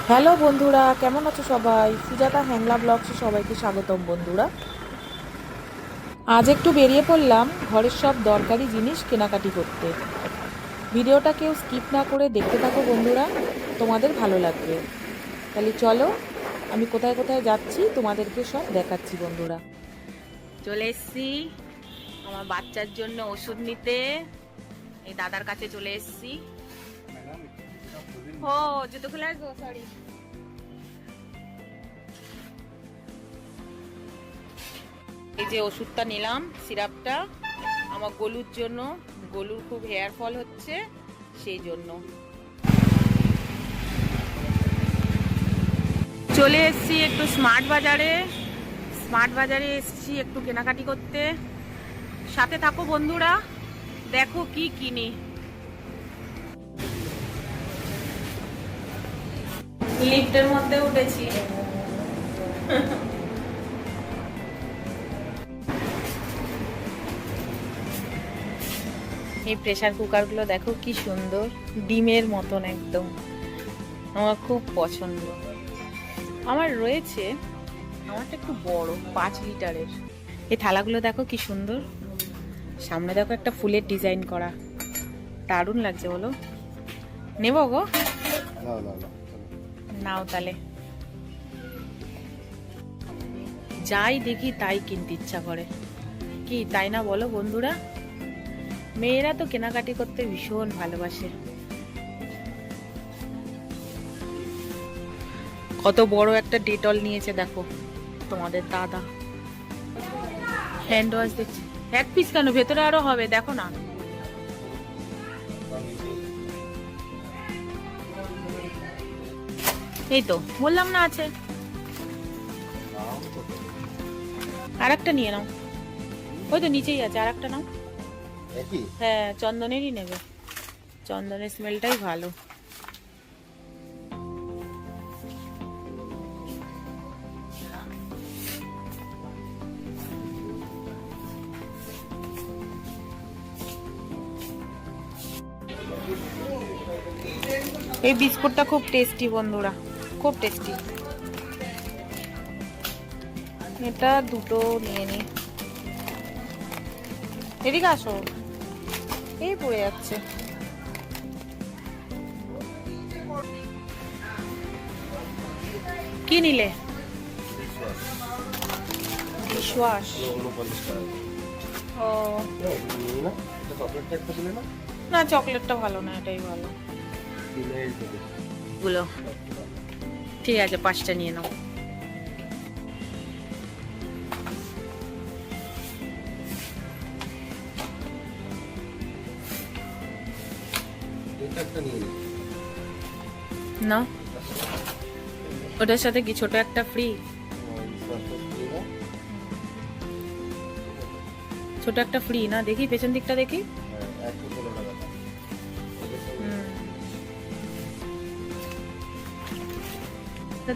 Hello বন্ধুরা, কেমন আছো সবাই? সুজাতা হ্যাংলা ব্লগসে সবাইকে স্বাগতম বন্ধুরা। আজ একটু বেরিয়ে পড়লাম ঘরের সব দরকারি জিনিস কেনাকাটি করতে। ভিডিওটা কেউ স্কিপ না করে দেখতে থাকো বন্ধুরা, তোমাদের ভালো লাগবে। তাহলে চলো, আমি কোথায় কোথায় যাচ্ছি তোমাদেরকে সব দেখাচ্ছি বন্ধুরা। চলে এসছি আমার বাচ্চার জন্য ওষুধ নিতে। এই দাদার কাছে চলে এসছি। ও জুতো খুলে আসবো, সরি। এই যে ওষুধটা নিলাম, সিরাপটা আমার গলুর জন্য। গলুর খুব হেয়ার ফল হচ্ছে, সেই জন্য চলে এসছি একটু স্মার্ট বাজারে। স্মার্ট বাজারে এসছি একটু কেনাকাটি করতে। সাথে থাকো বন্ধুরা, দেখো কি কিনি। লিফটের মধ্যে উঠেছি। এই প্রেসার কুকারগুলো দেখো কি সুন্দর, ডিমের মতন একদম। আমার খুব পছন্দ। আমার রয়েছে, আমারটা একটু বড়, 5 লিটারের। এই থালাগুলো দেখো কি সুন্দর। সামনে দেখো একটা ফুলের ডিজাইন করা, দারুণ লাগছে বলো। নেবো গো? নাও তাহলে। যাই দেখি তাই কিনতে ইচ্ছা করে, কি তাই না বলো বন্ধুরা? মেয়েরা তো কেনাকাটি করতে ভীষণ ভালোবাসে। কত বড় একটা ডেটল নিয়েছে দেখো তোমাদের দাদা। হ্যান্ড ওয়াশ দেখছি, 1 পিস কেন, ভেতরে আরো হবে দেখো না। এই তো বললাম না আছে। আর একটা নিয়ে নাও, ওই তো নিচেই আছে, আর একটা নাও। হ্যাঁ, চন্দনেরই নেবে, চন্দনের স্মেলটাই ভালো। এই বিস্কুটটা খুব টেস্টি বন্ধুরা, খুব টেস্টি। এটা দুটো নিয়ে নি। এদিকে আসো, এই পড়ে যাচ্ছে। কি নিলে? ডিশওয়াশ। ও না, চকলেটটা ভালো না, এটাই ভালো। গুলো ঠিক আছে, 5টা নিয়ে নাও। না, ওটার সাথে কি ছোট একটা ফ্রি? ছোট একটা ফ্রি না? দেখি পেছন দিকটা দেখি।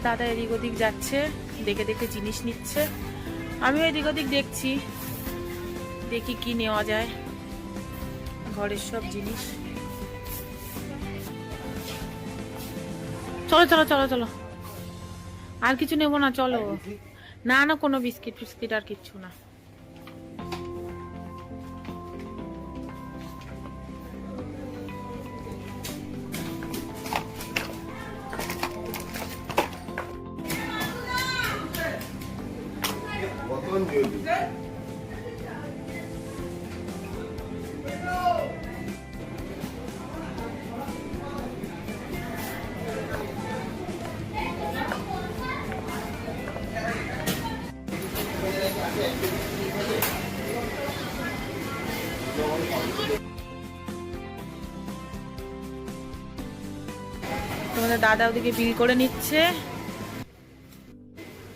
দাদা এদিক ওদিক যাচ্ছে, দেখে দেখে জিনিস নিচ্ছে। আমিও এদিক ওদিক দেখছি, দেখি কি নেওয়া যায় ঘরের সব জিনিস। চলো চলো চলো চলো, আর কিছু নেবো না, চলো। না না, কোনো বিস্কিট ফিস্কিট আর কিচ্ছু না। তোমাদের দাদা ওদিকে বিল করে নিচ্ছে।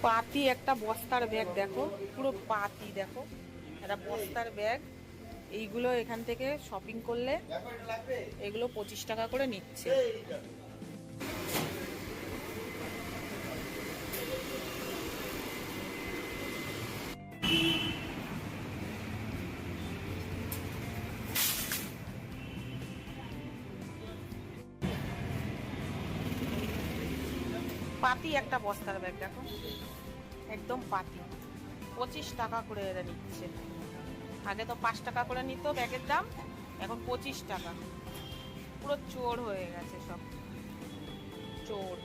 পাতি একটা বস্তার ব্যাগ দেখো, পুরো পাতি দেখো, একটা বস্তার ব্যাগ। এইগুলো এখান থেকে শপিং করলে এগুলো 25 টাকা করে নিচ্ছে। পাতি একটা বস্তার ব্যাগ দেখো, একদম পাতি। 25 টাকা করে এরা নিচ্ছে। আগে তো 5 টাকা করে নিত ব্যাগের দাম, এখন 25 টাকা। পুরো চোর হয়ে গেছে সব, চোর।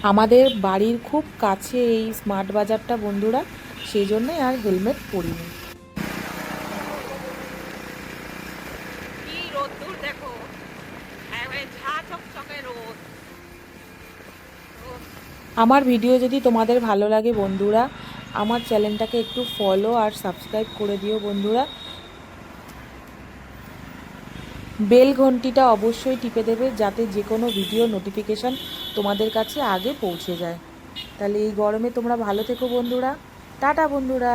আমাদের বাড়ির খুব কাছে এই স্মার্ট বাজারটা বন্ধুরা, সেই জন্যই আর হেলমেট পরিনি। কি রোদ্দুর দেখো, একেবারে ঝা চকচকে রোদ। আমার ভিডিও যদি তোমাদের ভালো লাগে বন্ধুরা, আমার চ্যানেলটাকে একটু ফলো আর সাবস্ক্রাইব করে দিও বন্ধুরা। বেল ঘন্টিটা অবশ্যই টিপে দেবে, যাতে যে কোনো ভিডিও নোটিফিকেশান তোমাদের কাছে আগে পৌঁছে যায়। তাহলে এই গরমে তোমরা ভালো থেকো বন্ধুরা। টাটা বন্ধুরা।